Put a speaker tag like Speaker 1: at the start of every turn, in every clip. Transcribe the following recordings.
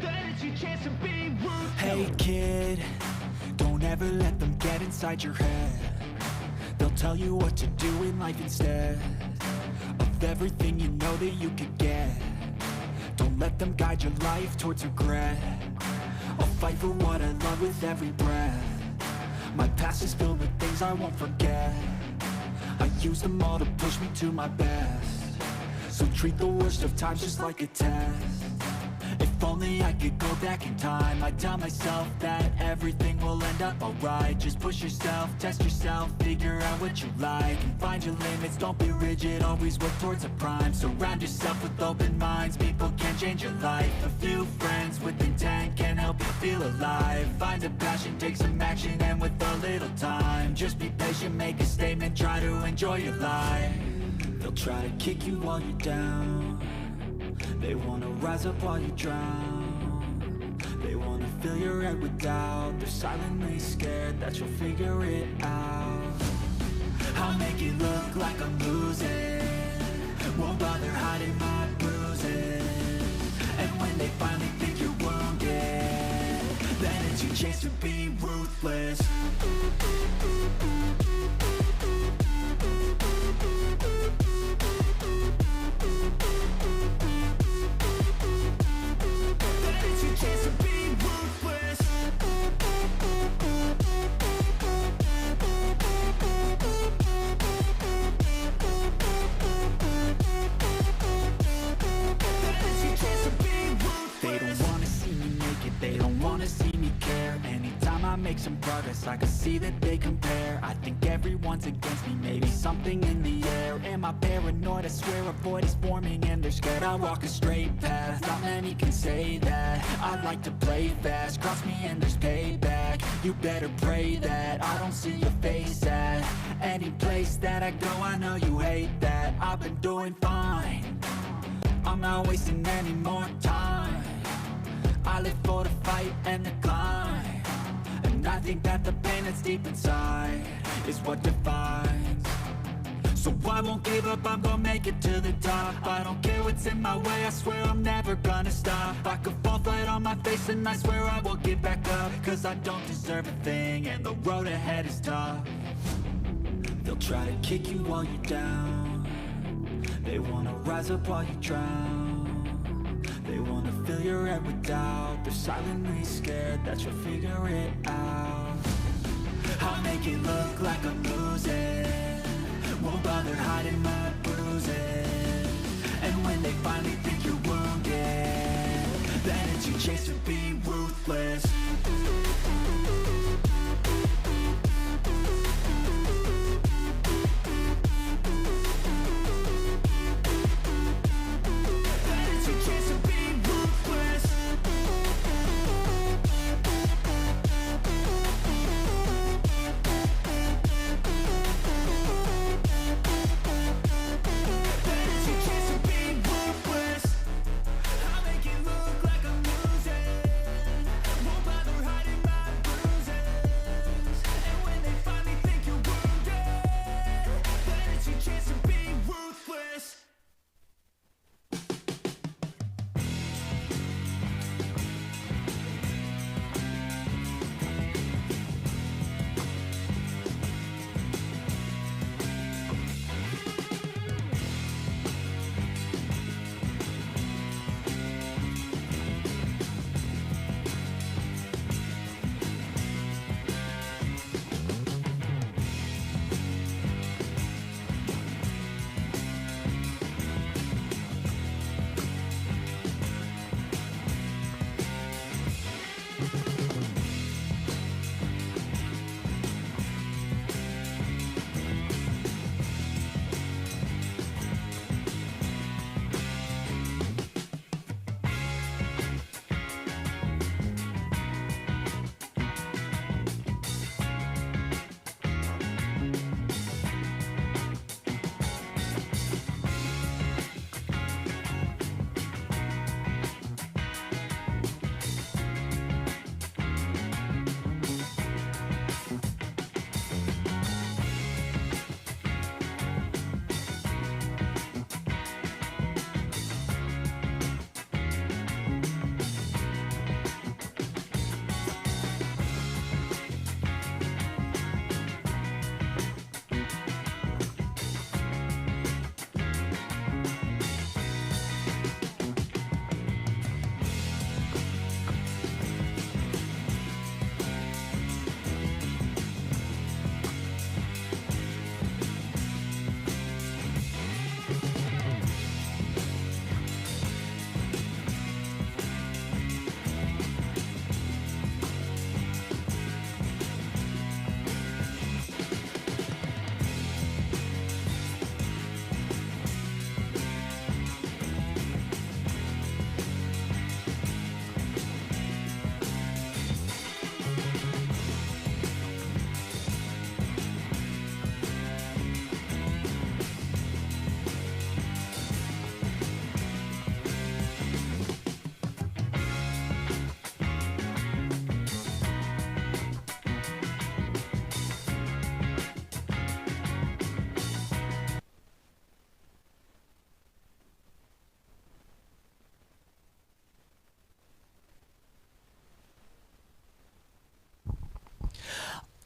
Speaker 1: Then it's your chance to be ruthless.
Speaker 2: Hey kid, don't ever let them get inside your head. They'll tell you what to do in life instead of everything you know that you could get. Don't let them guide your life towards regret. I'll fight for what I love with every breath. My past is filled with things I won't forget. I use them all to push me to my best. So treat the worst of times just like a test. If only I could go back in time, I'd tell myself that everything will end up alright. Just push yourself, test yourself, figure out what you like, and find your limits, don't be rigid, always work towards a prime. Surround yourself with open minds, people can change your life. A few friends with intent can help you feel alive. Find a passion, take some action, and with a little time, just be patient, make a statement, try to enjoy your life. They'll try to kick you while you're down. They wanna rise up while you drown. They wanna fill your head with doubt. They're silently scared that you'll figure it out. I'll make it look like I'm losing, won't bother hiding my bruises. And when they finally think you're wounded, then it's your chance to be ruthless. Make some progress, I can see that they compare. I think everyone's against me, maybe something in the air. Am I paranoid? I swear a void is forming and they're scared. I walk a straight path, not many can say that. I like to play fast, cross me and there's payback. You better pray that I don't see your face at any place that I go. I know you hate that. I've been doing fine, I'm not wasting any more time. I live for the fight and the climb. I think that the pain that's deep inside is what defines. So I won't give up, I'm gonna make it to the top. I don't care what's in my way, I swear I'm never gonna stop. I could fall flat on my face and I swear I will get back up. Cause I don't deserve a thing and the road ahead is tough. They'll try to kick you while you're down. They wanna rise up while you drown. They wanna fill your head with doubt. They're silently scared that you'll figure it out. I'll make it look like I'm losing, won't bother hiding my bruises. And when they finally think you're wounded, then it's your chance to be ruthless.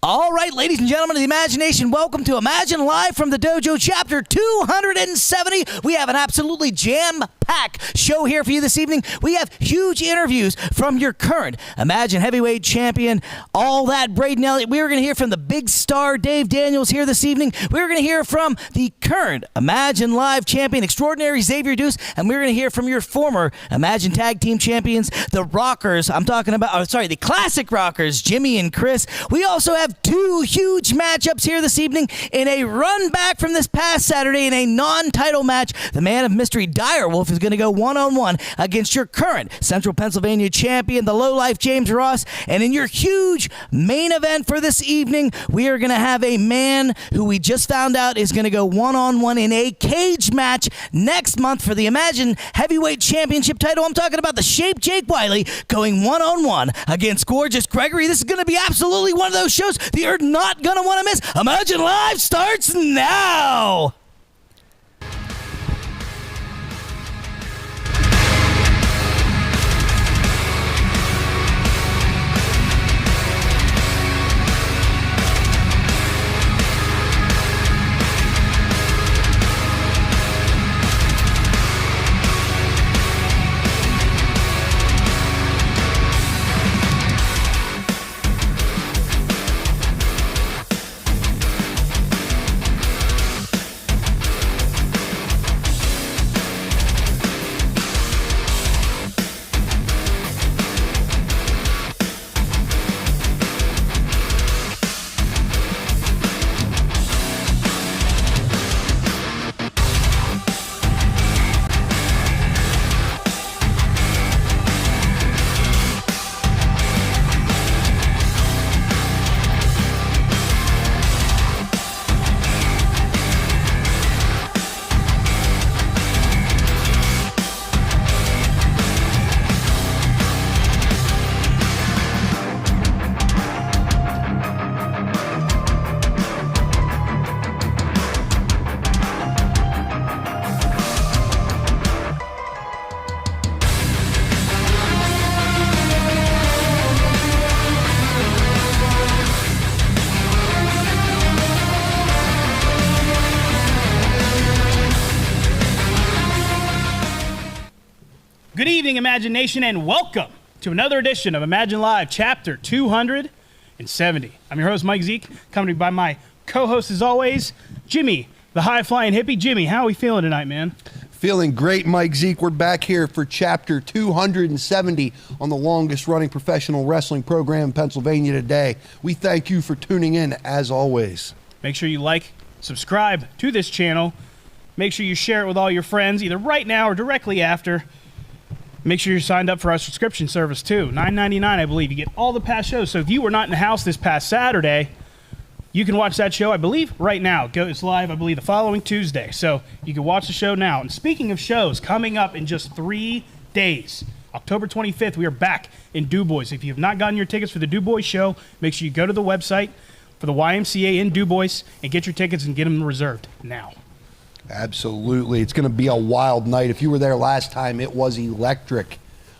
Speaker 3: All right, ladies and gentlemen of the imagination, welcome to Imagine Live from the Dojo, chapter 270. We have an absolutely jam-packed show here for you this evening. We have huge interviews from your current Imagine heavyweight champion, all that Braden Elliott. We are going to hear from the big star Dave Daniels here this evening. We're going to hear from the current Imagine Live champion, extraordinary Xavier Deuce, and we're going to hear from your former Imagine Tag Team champions, the Rockers. The Classic Rockers, Jimmy and Chris. We also have two huge matchups here this evening in a run back from this past Saturday in a non-title match. The man of mystery, Direwolf, is going to go one-on-one against your current Central Pennsylvania champion, the lowlife James Ross. And in your huge main event for this evening, we are going to have a man who we just found out is going to go one-on-one in a cage match next month for the Imagine Heavyweight Championship title. I'm talking about the Shape Jake Wiley going one-on-one against Gorgeous Gregory. This is going to be absolutely one of those shows that you're not going to want to miss. Imagine Live starts now.
Speaker 4: Good evening, Imagination, and welcome to another edition of Imagine Live, Chapter 270. I'm your host, Mike Zeke, accompanied by my co-host, as always, Jimmy, the high-flying hippie. Jimmy, how are we feeling tonight, man?
Speaker 5: Feeling great, Mike Zeke. We're back here for Chapter 270 on the longest-running professional wrestling program in Pennsylvania today. We thank you for tuning in, as always.
Speaker 4: Make sure you like, subscribe to this channel. Make sure you share it with all your friends, either right now or directly after. Make sure you're signed up for our subscription service, too. $9.99, I believe. You get all the past shows. So if you were not in the house this past Saturday, you can watch that show, I believe, right now. It's live, I believe, the following Tuesday. So you can watch the show now. And speaking of shows, coming up in just 3 days, October 25th, we are back in Du Bois. If you have not gotten your tickets for the Du Bois show, make sure you go to the website for the YMCA in Du Bois and get your tickets and get them reserved now.
Speaker 5: Absolutely. It's going to be a wild night. If you were there last time, it was electric.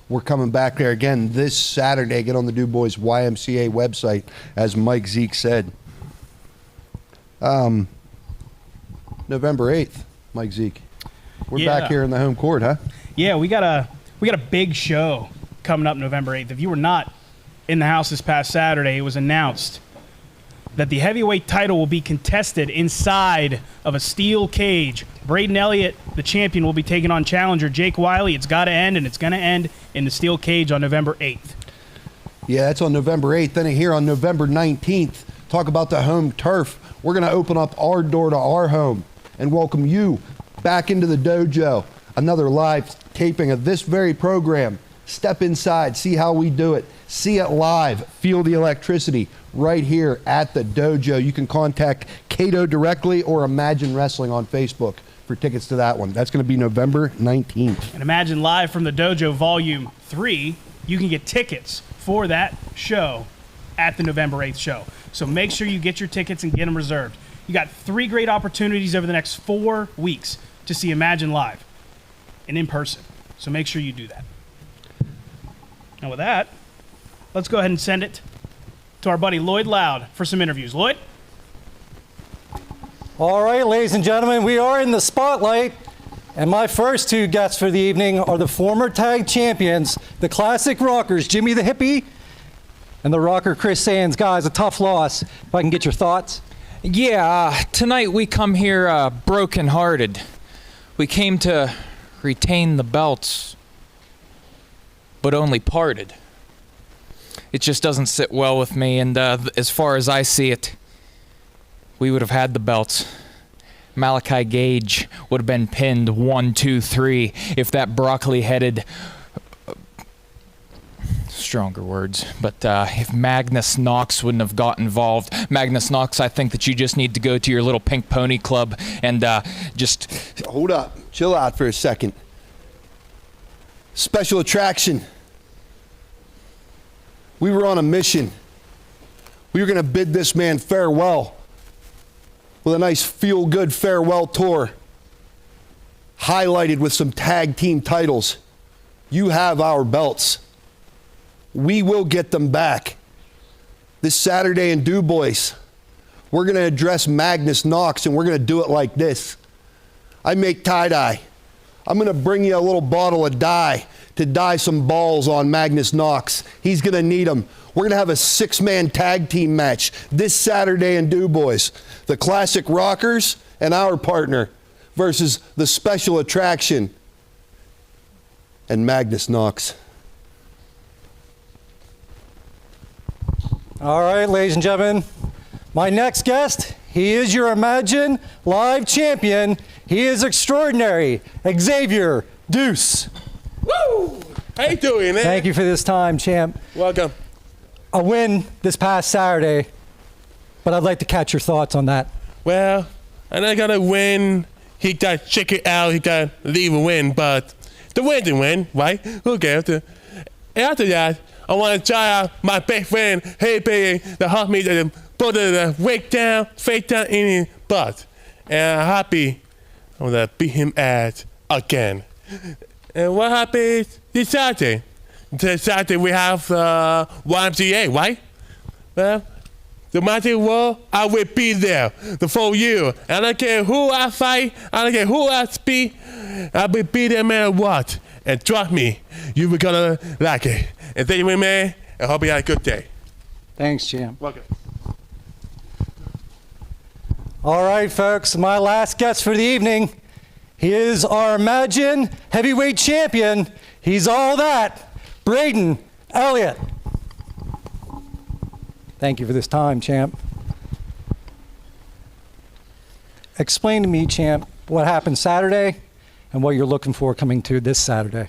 Speaker 5: We're coming back there again this Saturday. Get on the Du Bois YMCA website, as Mike Zeke said. November 8th, Mike Zeke. We're back here in the home court, huh?
Speaker 4: Yeah, we got a big show coming up November 8th. If you were not in the house this past Saturday, it was announced that the heavyweight title will be contested inside of a steel cage. Braden Elliott, the champion, will be taking on challenger Jake Wiley. It's got to end, and it's going to end in the steel cage on November 8th.
Speaker 5: Yeah, that's on November 8th. Then here on November 19th, talk about the home turf. We're going to open up our door to our home and welcome you back into the dojo. Another live taping of this very program. Step inside, see how we do it. See it live, feel the electricity right here at the dojo. You can contact Cato directly or Imagine Wrestling on Facebook for tickets to that one. That's going to be November 19th.
Speaker 4: And Imagine Live from the Dojo Volume 3, you can get tickets for that show at the November 8th show. So make sure you get your tickets and get them reserved. You got 3 great opportunities over the next 4 weeks to see Imagine Live and in person. So make sure you do that. Now with that, let's go ahead and send it to our buddy Lloyd Loud for some interviews. Lloyd?
Speaker 6: All right, ladies and gentlemen, we are in the spotlight, and my first two guests for the evening are the former tag champions, the Classic Rockers, Jimmy the Hippie and the Rocker Chris Sands. Guys, a tough loss. If I can get your thoughts.
Speaker 7: Yeah, tonight we come here broken-hearted. We came to retain the belts, but only parted. It just doesn't sit well with me, and as far as I see it, we would have had the belts. Malachi Gage would have been pinned 1, 2, 3 if that broccoli-headed... stronger words, but if Magnus Knox wouldn't have got involved. Magnus Knox, I think that you just need to go to your little Pink Pony Club and just...
Speaker 5: Hold up. Chill out for a second. Special attraction. We were on a mission. We were going to bid this man farewell with a nice feel-good farewell tour, highlighted with some tag team titles. You have our belts. We will get them back. This Saturday in Du Bois, we're going to address Magnus Knox, and we're going to do it like this. I make tie-dye. I'm going to bring you a little bottle of dye to dye some balls on Magnus Knox. He's going to need them. We're going to have a 6-man tag team match this Saturday in Du Bois. The Classic Rockers and our partner versus the Special Attraction and Magnus Knox.
Speaker 6: All right, ladies and gentlemen, my next guest, he is your Imagine Live champion. He is extraordinary, Xavier Deuce.
Speaker 8: Woo! How you doing, man?
Speaker 6: Thank you for this time, champ.
Speaker 8: Welcome.
Speaker 6: A win this past Saturday, but I'd like to catch your thoughts on that.
Speaker 8: Well, I'm not gonna win. He got check it out. He got leave a win, but the win didn't win, right? Who cares? After that, I want to try out my best friend, Hey Baby, to help me to put the weight down, fake down in his butt. And I'm happy I'm gonna beat him ass again. And what happens this Saturday? This Saturday we have YMCA, right? Well, the Magic World, I will be there for you. And I don't care who I fight, I don't care who I speak, I will be there no matter what. And trust me, you will gonna like it. And thank you, man. I hope you had a good day.
Speaker 6: Thanks, champ.
Speaker 8: Welcome.
Speaker 6: All right, folks, my last guest for the evening. He is our Imagine Heavyweight Champion. He's all that, Braden Elliott. Thank you for this time, champ. Explain to me, champ, what happened Saturday and what you're looking for coming to this Saturday.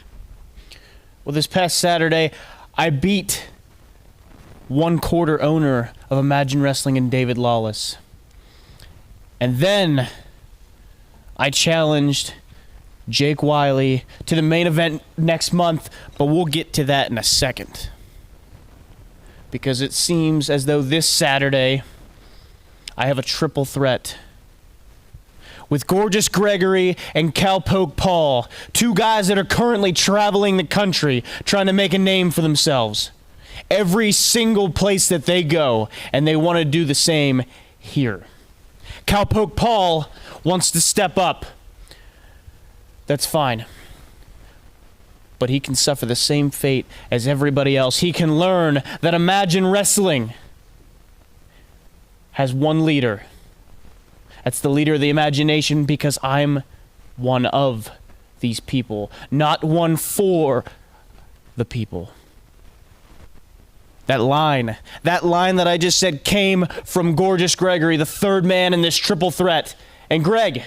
Speaker 9: Well, this past Saturday, I beat 1/4 owner of Imagine Wrestling and David Lawless. And then I challenged Jake Wiley to the main event next month, but we'll get to that in a second. Because it seems as though this Saturday I have a triple threat with Gorgeous Gregory and Cowpoke Paul, two guys that are currently traveling the country trying to make a name for themselves. Every single place that they go, and they want to do the same here. Cowpoke Paul wants to step up. That's fine. But he can suffer the same fate as everybody else. He can learn that Imagine Wrestling has one leader. That's the leader of the imagination, because I'm one of these people, not one for the people. That line that I just said came from Gorgeous Gregory, the third man in this triple threat. And Greg,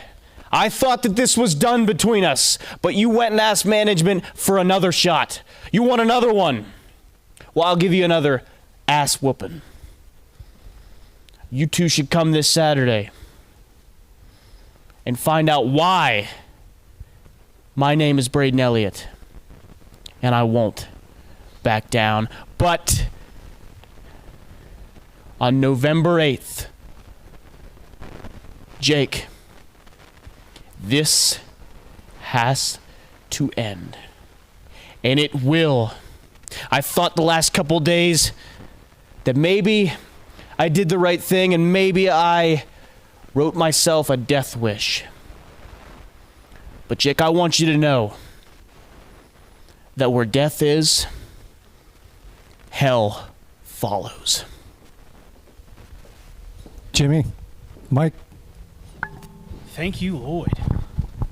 Speaker 9: I thought that this was done between us, but you went and asked management for another shot. You want another one? Well, I'll give you another ass whooping. You two should come this Saturday and find out why my name is Braden Elliott, and I won't back down. But on November 8th, Jake, this has to end. And it will. I thought the last couple days that maybe I did the right thing and maybe I wrote myself a death wish. But Jake, I want you to know that where death is, hell follows.
Speaker 6: Jimmy, Mike.
Speaker 4: Thank you, Lloyd.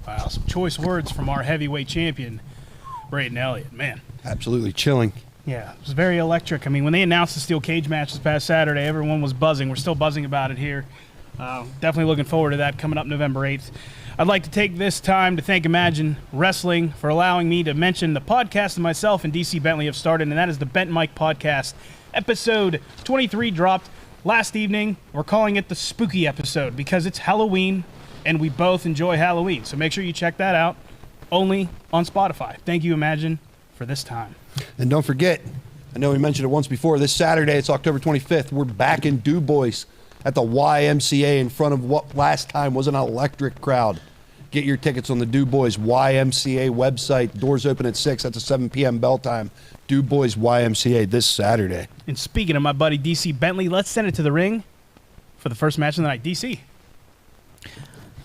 Speaker 4: Wow, some choice words from our heavyweight champion, Braden Elliott. Man.
Speaker 5: Absolutely chilling.
Speaker 4: Yeah, it was very electric. I mean, when they announced the steel cage match this past Saturday, everyone was buzzing. We're still buzzing about it here. Definitely looking forward to that coming up November 8th. I'd like to take this time to thank Imagine Wrestling for allowing me to mention the podcast that myself and DC Bentley have started, and that is the Bent Mike Podcast. Episode 23 dropped last evening. We're calling it the spooky episode because it's Halloween, and we both enjoy Halloween. So make sure you check that out, only on Spotify. Thank you, Imagine, for this time.
Speaker 5: And don't forget, I know we mentioned it once before, this Saturday, it's October 25th, we're back in Du Bois at the YMCA in front of what last time was an electric crowd. Get your tickets on the Du Bois YMCA website. Doors open at 6. That's a 7 p.m. bell time. Du Bois YMCA this Saturday.
Speaker 4: And speaking of my buddy DC Bentley, let's send it to the ring for the first match of the night. DC.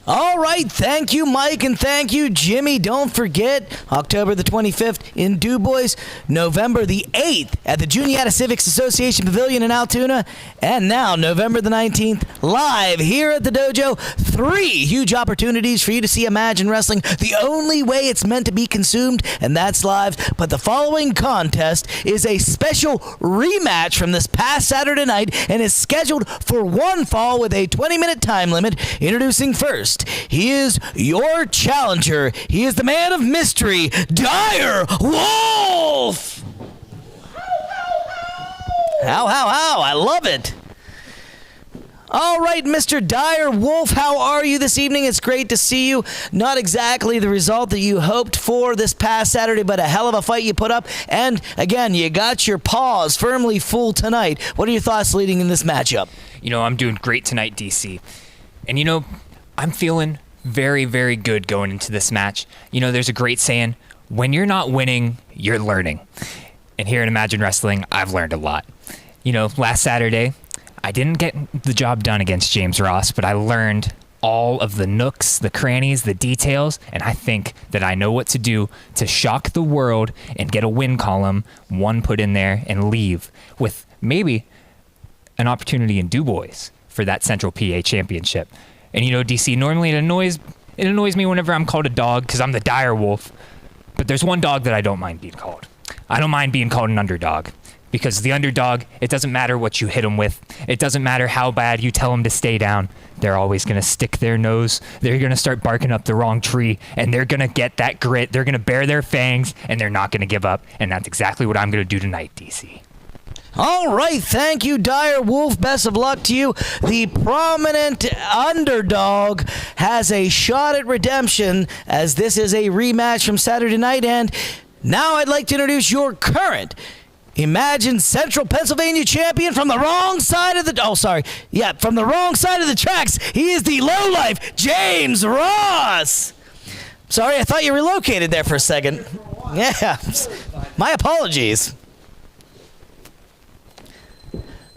Speaker 3: All right, thank you, Mike, and thank you, Jimmy. Don't forget, October the 25th in Du Bois, November the 8th at the Juniata Civics Association Pavilion in Altoona, and now November the 19th, live here at the dojo. 3 huge opportunities for you to see Imagine Wrestling the only way it's meant to be consumed, and that's live. But the following contest is a special rematch from this past Saturday night and is scheduled for one fall with a 20-minute time limit. Introducing first, he is your challenger. He is the man of mystery, Dire Wolf. How, I love it. All right, Mr. Dire Wolf, how are you this evening? It's great to see you. Not exactly the result that you hoped for this past Saturday, but a hell of a fight you put up. And again, you got your paws firmly full tonight. What are your thoughts leading in this matchup?
Speaker 10: You know, I'm doing great tonight, DC. And you know, I'm feeling very, very good going into this match. You know, there's a great saying, when you're not winning, you're learning. And here at Imagine Wrestling, I've learned a lot. You know, last Saturday, I didn't get the job done against James Ross, but I learned all of the nooks, the crannies, the details, and I think that I know what to do to shock the world and get a win column, one put in there, and leave with maybe an opportunity in Du Bois for that Central PA Championship. And you know, DC, normally it annoys me whenever I'm called a dog because I'm the Dire Wolf. But there's one dog that I don't mind being called. I don't mind being called an underdog. Because the underdog, it doesn't matter what you hit them with. It doesn't matter how bad you tell them to stay down. They're always going to stick their nose. They're going to start barking up the wrong tree. And they're going to get that grit. They're going to bare their fangs. And they're not going to give up. And that's exactly what I'm going to do tonight, DC.
Speaker 3: All right, thank you, Dire Wolf. Best of luck to you. The prominent underdog has a shot at redemption as this is a rematch from Saturday night. And now I'd like to introduce your current Imagine Central Pennsylvania champion from the wrong side of the... from the wrong side of the tracks. He is the lowlife, James Ross. Sorry, I thought you relocated there for a second. Yeah, my apologies.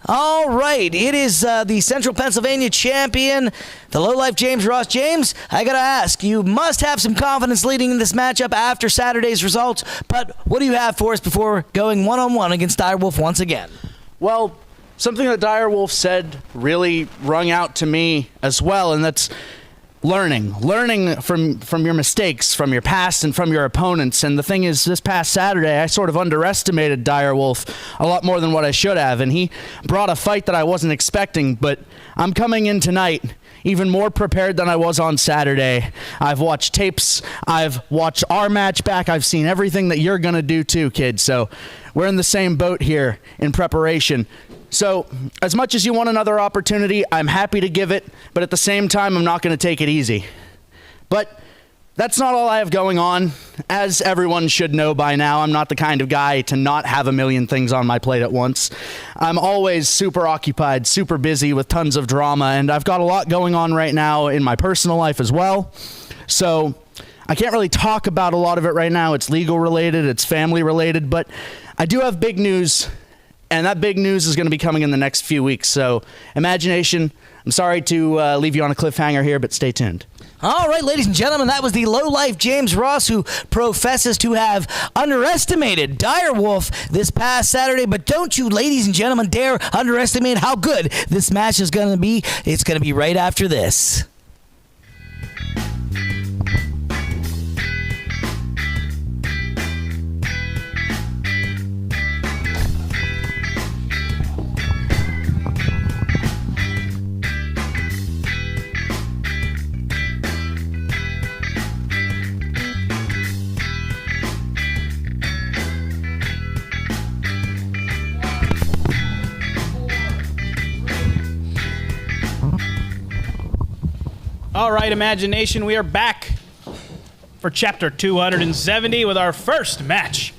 Speaker 3: All right, it is the Central Pennsylvania champion, the lowlife James Ross. James, I gotta ask, you must have some confidence leading in this matchup after Saturday's results, but what do you have for us before going one-on-one against Dire Wolf once again?
Speaker 9: Well, something that Dire Wolf said really rung out to me as well, and that's learning from your mistakes, from your past, and from your opponents. And the thing is, this past Saturday, I sort of underestimated Dire Wolf a lot more than what I should have, and he brought a fight that I wasn't expecting. But I'm coming in tonight even more prepared than I was on Saturday. I've watched tapes. I've watched our match back. I've seen everything that you're going to do too, kid. So we're in the same boat here in preparation. So as much as you want another opportunity, I'm happy to give it, but at the same time, I'm not going to take it easy. But that's not all I have going on. As everyone should know by now, I'm not the kind of guy to not have a million things on my plate at once. I'm always super occupied, super busy with tons of drama, and I've got a lot going on right now in my personal life as well. So I can't really talk about a lot of it right now. It's legal related, it's family related, but I do have big news
Speaker 11: And that big news is going to be coming in the next few weeks. So, Imagination, I'm sorry to leave you on a cliffhanger here, but stay tuned.
Speaker 3: All right, ladies and gentlemen, that was the low-life James Ross, who professes to have underestimated Direwolf this past Saturday. But don't you, ladies and gentlemen, dare underestimate how good this match is going to be. It's going to be right after this.
Speaker 4: All right, Imagination, we are back for Chapter 270 with our first match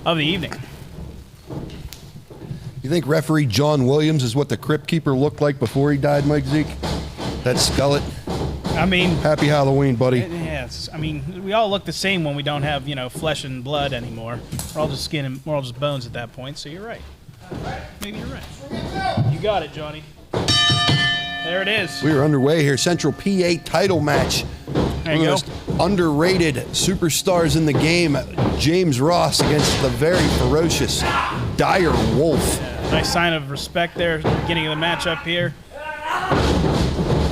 Speaker 4: of the evening.
Speaker 5: You think referee John Williams is what the Crypt Keeper looked like before he died, Mike Zeke? That skullet.
Speaker 4: I mean,
Speaker 5: happy Halloween, buddy.
Speaker 4: Yes, I mean, we all look the same when we don't have, flesh and blood anymore. We're all just skin and we're all just bones at that point, so you're right. Maybe you're right. You got it, Johnny. There it is.
Speaker 5: We are underway here. Central PA title match.
Speaker 4: There you
Speaker 5: One of
Speaker 4: go.
Speaker 5: the most underrated superstars in the game, James Ross, against the very ferocious Dire Wolf.
Speaker 4: Nice sign of respect there at the beginning of the matchup here.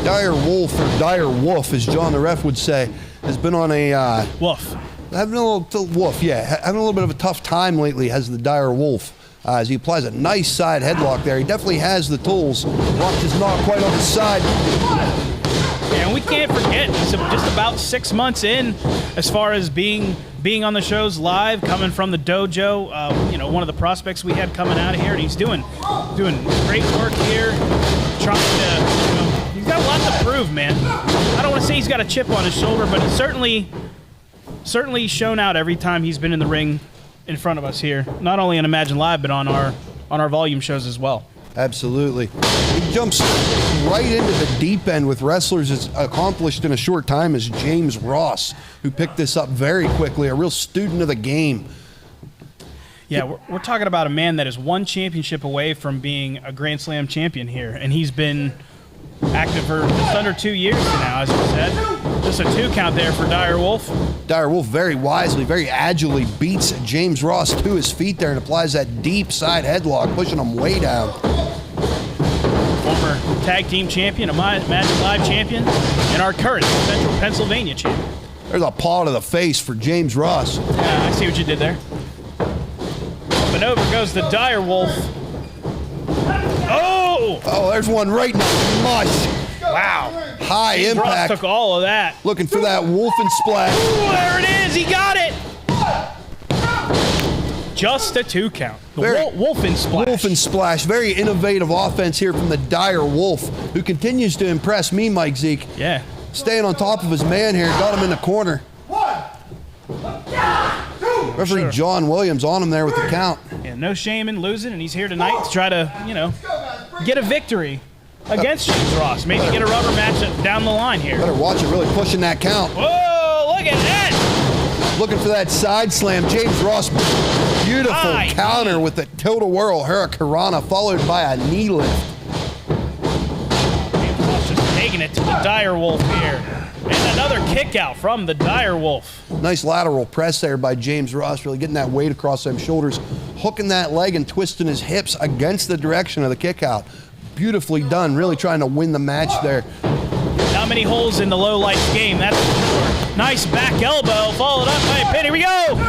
Speaker 5: Dire Wolf, or Dire Wolf, as John the Ref would say, has been on a
Speaker 4: Wolf.
Speaker 5: Having a little bit of a tough time lately. Has the Dire Wolf. As he applies a nice side headlock there. He definitely has the tools. Rock is not quite on his side.
Speaker 4: And we can't forget, he's just about 6 months in as far as being on the shows live, coming from the dojo. One of the prospects we had coming out of here, and he's doing great work here. Trying to, he's got a lot to prove, man. I don't want to say he's got a chip on his shoulder, but he's certainly shown out every time he's been in the ring in front of us here, not only on Imagine Live, but on our volume shows as well.
Speaker 5: Absolutely. He jumps right into the deep end with wrestlers as accomplished in a short time as James Ross, who picked this up very quickly, a real student of the game.
Speaker 4: Yeah, we're talking about a man that is one championship away from being a Grand Slam champion here, and he's been active for just under 2 years now, as we said. Just a 2 count there for Dire Wolf.
Speaker 5: Dire Wolf very wisely, very agilely beats James Ross to his feet there and applies that deep side headlock, pushing him way down.
Speaker 4: Former tag team champion, a Imagine Live champion, and our current Central Pennsylvania champion.
Speaker 5: There's a paw to the face for James Ross.
Speaker 4: Yeah, I see what you did there. Up and over goes the Dire Wolf.
Speaker 5: Oh, there's one right in the mush.
Speaker 4: Wow.
Speaker 5: High
Speaker 4: James
Speaker 5: impact.
Speaker 4: Ross took all of that.
Speaker 5: Looking for that wolf and splash.
Speaker 4: Ooh, there it is. He got it. Just a 2 count. The Wolf and Splash.
Speaker 5: Wolf and Splash. Very innovative offense here from the Dire Wolf, who continues to impress me, Mike Zeke.
Speaker 4: Yeah.
Speaker 5: Staying on top of his man here. Got him in the corner. Referee John Williams on him there with the count.
Speaker 4: Yeah, no shame in losing, and he's here tonight to try to, get a victory against James Ross. Maybe get a rubber match down the line here.
Speaker 5: Better watch it, really pushing that count.
Speaker 4: Whoa, look at that!
Speaker 5: Looking for that side slam. James Ross, beautiful
Speaker 4: High
Speaker 5: counter with the tilt-a-whirl hurricanrana, followed by a knee lift.
Speaker 4: James Ross just taking it to the Dire Wolf here. And another kick out from the Dire Wolf.
Speaker 5: Nice lateral press there by James Ross, really getting that weight across them shoulders, hooking that leg and twisting his hips against the direction of the kick out. Beautifully done, really trying to win the match there.
Speaker 4: Not many holes in the low light game, that's for sure. Nice back elbow, followed up by a pin. Here we go!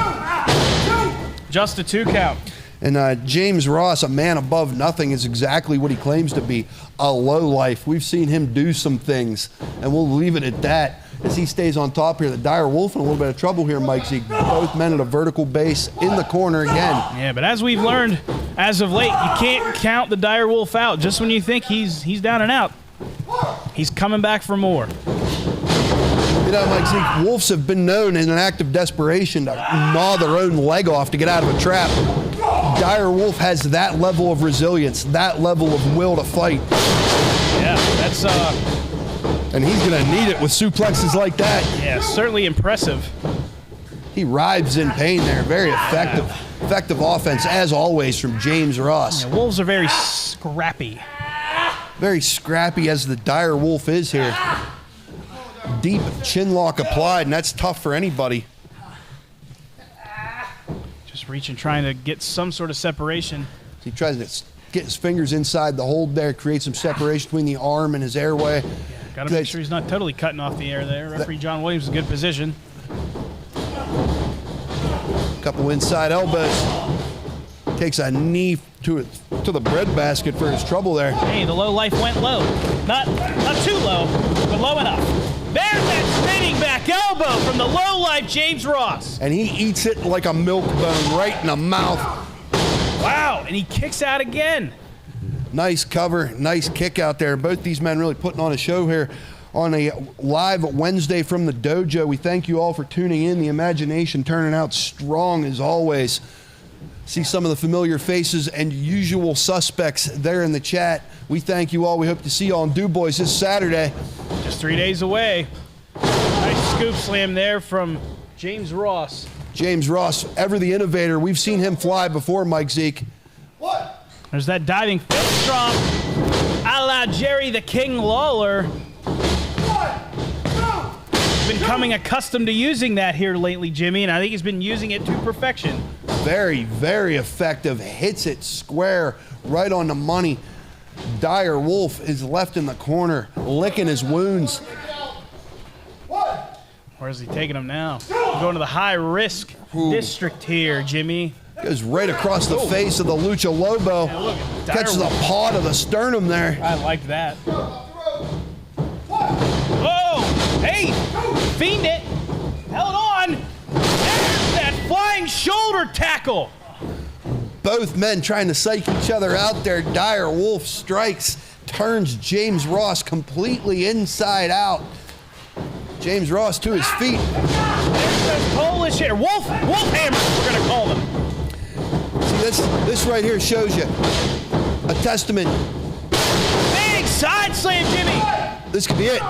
Speaker 4: Just a 2 count.
Speaker 5: And James Ross, a man above nothing, is exactly what he claims to be, a lowlife. We've seen him do some things, and we'll leave it at that as he stays on top here. The Dire Wolf in a little bit of trouble here, Mike Zeke. Both men at a vertical base in the corner again.
Speaker 4: Yeah, but as we've learned as of late, you can't count the Dire Wolf out. Just when you think he's down and out, he's coming back for more.
Speaker 5: You know, Mike Zeke, wolves have been known in an act of desperation to gnaw their own leg off to get out of a trap. Dire Wolf has that level of resilience, that level of will to fight.
Speaker 4: Yeah, that's
Speaker 5: and he's gonna need it with suplexes like that.
Speaker 4: Yeah, certainly impressive.
Speaker 5: He writhes in pain there. Very effective. Effective offense, as always, from James Ross.
Speaker 4: Yeah, Wolves are very scrappy.
Speaker 5: Very scrappy as the dire wolf is here. Deep chin lock applied, and that's tough for anybody.
Speaker 4: Just reaching, trying to get some sort of separation.
Speaker 5: He tries to get his fingers inside the hold there, create some separation between the arm and his airway.
Speaker 4: Got to make sure he's not totally cutting off the air there. Referee John Williams is in good position.
Speaker 5: Couple inside elbows. Takes a knee to the breadbasket for his trouble there.
Speaker 4: Hey, the low life went low. Not too low, but low enough. There's that spinning back elbow from the low life James Ross.
Speaker 5: And he eats it like a milk bone right in the mouth.
Speaker 4: Wow, and he kicks out again.
Speaker 5: Nice cover, nice kick out there. Both these men really putting on a show here on a live Wednesday from the dojo. We thank you all for tuning in. The imagination turning out strong as always. See some of the familiar faces and usual suspects there in the chat. We thank you all. We hope to see you all in Du Bois this Saturday.
Speaker 4: Just 3 days away. Nice scoop slam there from James Ross.
Speaker 5: James Ross, ever the innovator. We've seen him fly before, Mike Zeke.
Speaker 4: What? There's that diving fist drop, a la Jerry the King Lawler. Been becoming accustomed to using that here lately, Jimmy, and I think he's been using it to perfection.
Speaker 5: Very, very effective. Hits it square, right on the money. Dire Wolf is left in the corner, licking his wounds.
Speaker 4: Where's he taking him now? Going to the high-risk district here, Jimmy.
Speaker 5: Goes right across the face of the Lucha Lobo.
Speaker 4: Yeah,
Speaker 5: catches a paw to the sternum there.
Speaker 4: I like that. Oh, hey, fiend it. Held on. There's that flying shoulder tackle.
Speaker 5: Both men trying to psych each other out there. Dire Wolf strikes, turns James Ross completely inside out. James Ross to his feet.
Speaker 4: There's the Polish hitter. Wolf hammer, we're going to call them.
Speaker 5: See, this right here shows you a testament.
Speaker 4: Big side slam, Jimmy.
Speaker 5: This could be it.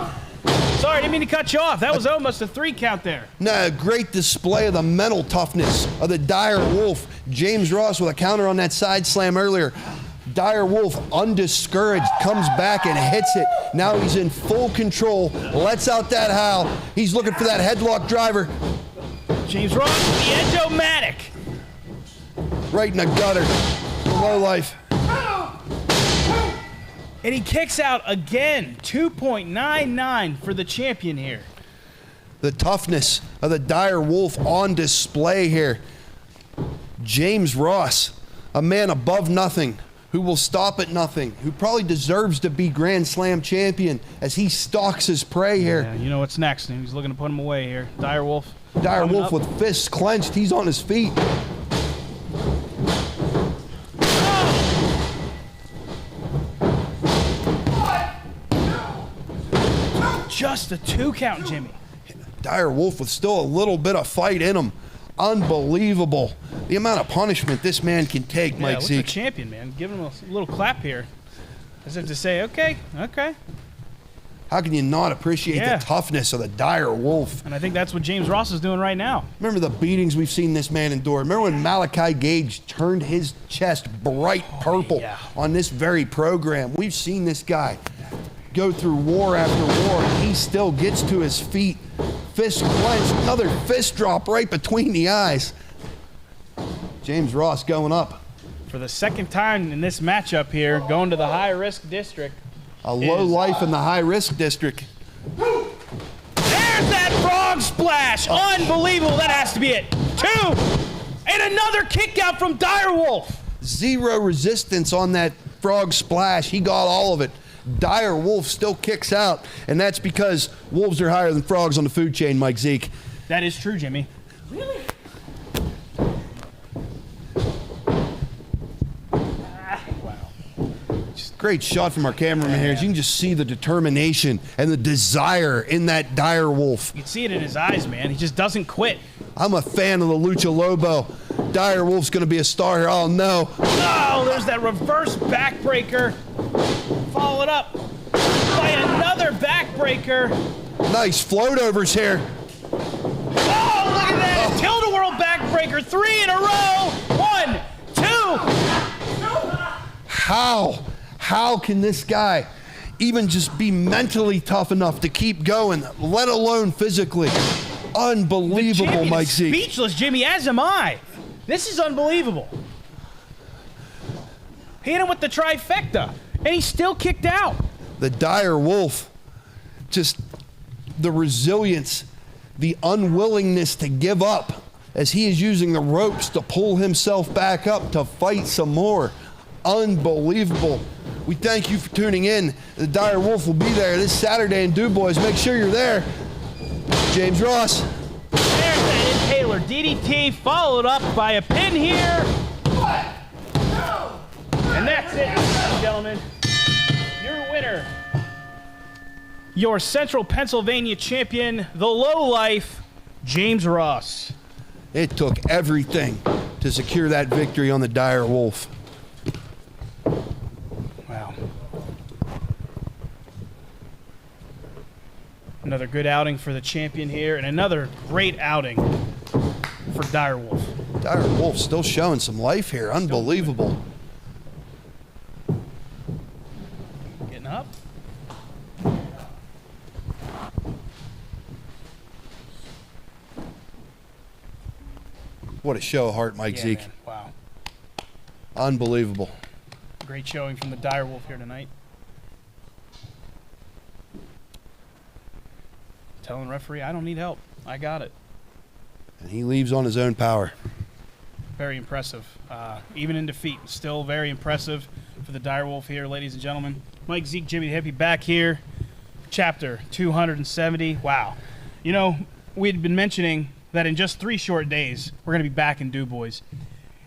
Speaker 4: Sorry, I didn't mean to cut you off. That was almost a 3 count there.
Speaker 5: No, great display of the mental toughness of the Dire Wolf. James Ross with a counter on that side slam earlier. Dire Wolf, undiscouraged, comes back and hits it. Now he's in full control, lets out that howl. He's looking for that headlock driver.
Speaker 4: James Ross, the Edge-O-Matic.
Speaker 5: Right in the gutter. Low life.
Speaker 4: And he kicks out again. 2.99 for the champion here.
Speaker 5: The toughness of the Dire Wolf on display here. James Ross, a man above nothing, who will stop at nothing, who probably deserves to be Grand Slam champion as he stalks his prey here.
Speaker 4: Yeah, you know what's next. He's looking to put him away here. Dire Wolf.
Speaker 5: Dire Wolf with fists clenched. He's on his feet.
Speaker 4: Just a 2 count, Jimmy.
Speaker 5: Dire Wolf with still a little bit of fight in him. Unbelievable. The amount of punishment this man can take, Mike
Speaker 4: what's
Speaker 5: Zeke.
Speaker 4: the champion, man? Give him a little clap here. As if to say, okay.
Speaker 5: How can you not appreciate the toughness of the Dire Wolf?
Speaker 4: And I think that's what James Ross is doing right now.
Speaker 5: Remember the beatings we've seen this man endure. Remember when Malachi Gage turned his chest bright purple on this very program? We've seen this guy go through war after war, and he still gets to his feet. Fist clenched, another fist drop right between the eyes. James Ross going up.
Speaker 4: For the second time in this matchup here, going to the high-risk district.
Speaker 5: A low life in the high-risk district.
Speaker 4: There's that frog splash! Unbelievable, that has to be it. 2! And another kick out from Dire Wolf.
Speaker 5: Zero resistance on that frog splash. He got all of it. Dire Wolf still kicks out, and that's because wolves are higher than frogs on the food chain, Mike Zeke.
Speaker 4: That is true, Jimmy. Really?
Speaker 5: Great shot from our cameraman here. As you can just see the determination and the desire in that Dire Wolf.
Speaker 4: You can see it in his eyes, man. He just doesn't quit.
Speaker 5: I'm a fan of the Lucha Lobo. Dire Wolf's going to be a star here. Oh, no.
Speaker 4: Oh, there's that reverse backbreaker. Followed up by another backbreaker.
Speaker 5: Nice float overs here.
Speaker 4: Oh, look at that. Tilt backbreaker, 3 in a row. 1, 2.
Speaker 5: How can this guy even just be mentally tough enough to keep going, let alone physically? Unbelievable, Mike Zeke.
Speaker 4: Speechless, Jimmy, as am I. This is unbelievable. He hit him with the trifecta, and he still kicked out.
Speaker 5: The dire wolf, just the resilience, the unwillingness to give up as he is using the ropes to pull himself back up to fight some more. Unbelievable. We thank you for tuning in. The dire wolf will be there this Saturday in DuBois. Make sure you're there. James Ross.
Speaker 4: There's that inhaler DDT, followed up by a pin here. 1, 2, 3. And that's it, ladies and gentlemen. Your winner, your Central Pennsylvania champion, the lowlife, James Ross.
Speaker 5: It took everything to secure that victory on the dire wolf.
Speaker 4: Wow. Another good outing for the champion here, and another great outing for Dire Wolf.
Speaker 5: Dire Wolf still showing some life here. Unbelievable.
Speaker 4: Getting up.
Speaker 5: What a show of heart, Mike Zeke.
Speaker 4: Man. Wow.
Speaker 5: Unbelievable.
Speaker 4: Great showing from the Dire Wolf here tonight. Telling referee, I don't need help. I got it.
Speaker 5: And he leaves on his own power.
Speaker 4: Very impressive. Even in defeat, still very impressive for the Dire Wolf here, ladies and gentlemen. Mike Zeke, Jimmy the Hippie back here. Chapter 270. Wow. You know, we had been mentioning that in just 3 short days, we're going to be back in DuBois.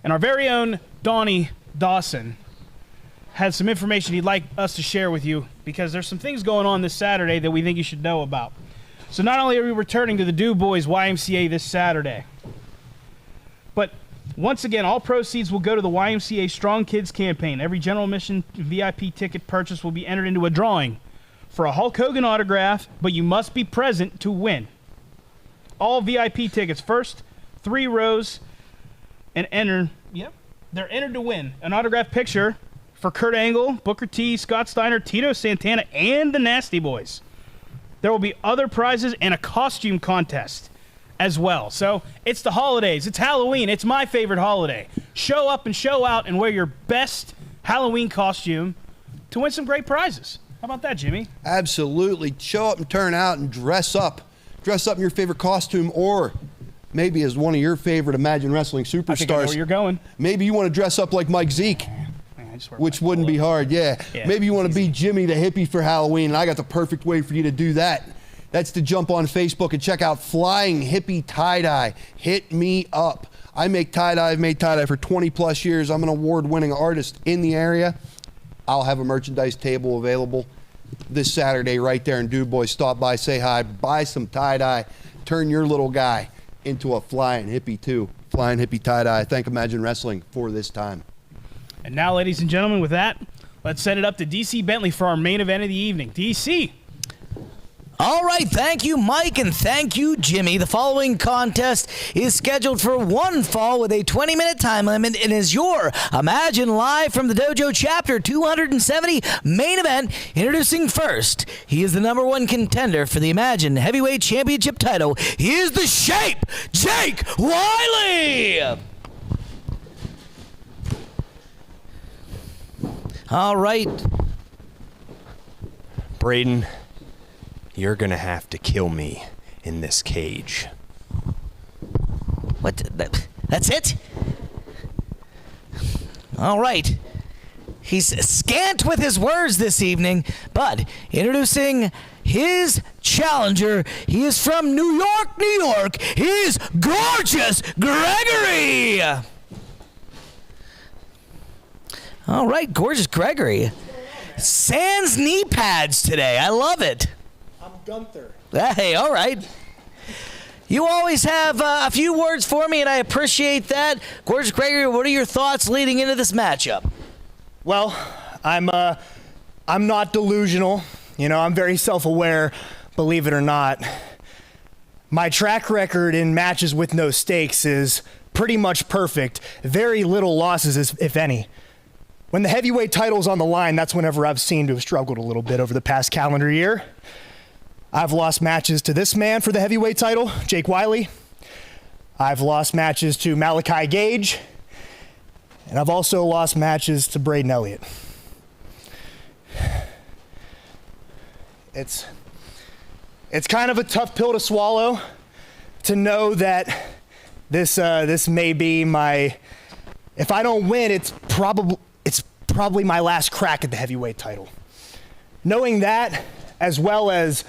Speaker 4: And our very own Donnie Dawson has some information he'd like us to share with you because there's some things going on this Saturday that we think you should know about. So not only are we returning to the DuBois YMCA this Saturday, but once again, all proceeds will go to the YMCA Strong Kids campaign. Every general admission VIP ticket purchase will be entered into a drawing for a Hulk Hogan autograph, but you must be present to win. All VIP tickets, first 3 rows, and enter. Yep, they're entered to win an autographed picture for Kurt Angle, Booker T, Scott Steiner, Tito Santana, and the Nasty Boys. There will be other prizes and a costume contest as well. So it's the holidays. It's Halloween. It's my favorite holiday. Show up and show out and wear your best Halloween costume to win some great prizes. How about that, Jimmy?
Speaker 5: Absolutely. Show up and turn out and dress up. Dress up in your favorite costume, or maybe as one of your favorite Imagine Wrestling superstars.
Speaker 4: I think I know where you're going.
Speaker 5: Maybe you want to dress up like Mike Zeke, which wouldn't be hard. Yeah. Maybe you want to be Jimmy the Hippie for Halloween, and I got the perfect way for you to do that. That's to jump on Facebook and check out Flying Hippie Tie-Dye. Hit me up. I make tie-dye. I've made tie-dye for 20 plus years. I'm an award-winning artist in the area. I'll have a merchandise table available this Saturday right there in DuBois. Stop by, say hi, buy some tie-dye, turn your little guy into a flying hippie too. Flying Hippie Tie-Dye. Thank Imagine Wrestling for this time.
Speaker 4: And now, ladies and gentlemen, with that, let's send it up to DC Bentley for our main event of the evening. DC.
Speaker 3: All right, thank you, Mike, and thank you, Jimmy. The following contest is scheduled for one fall with a 20-minute time limit and is your Imagine Live from the Dojo Chapter 270 main event. Introducing first, he is the #1 contender for the Imagine Heavyweight Championship title. He is the Shape, Jake Wiley! All right.
Speaker 12: Braden, you're going to have to kill me in this cage.
Speaker 3: What? That's it? All right. He's scant with his words this evening, but introducing his challenger, he is from New York, New York. He's Gorgeous Gregory. All right, Gorgeous Gregory. Sans knee pads today. I love it.
Speaker 13: I'm Gunther.
Speaker 3: Hey, all right. You always have a few words for me, and I appreciate that. Gorgeous Gregory, what are your thoughts leading into this matchup?
Speaker 13: Well, I'm not delusional. You know, I'm very self-aware, believe it or not. My track record in matches with no stakes is pretty much perfect. Very little losses, if any. When the heavyweight title's on the line, that's whenever I've seemed to have struggled a little bit over the past calendar year. I've lost matches to this man for the heavyweight title, Jake Wiley. I've lost matches to Malachi Gage. And I've also lost matches to Braden Elliott. It's kind of a tough pill to swallow to know that this may be my, if I don't win, it's probably my last crack at the heavyweight title. Knowing that, as well as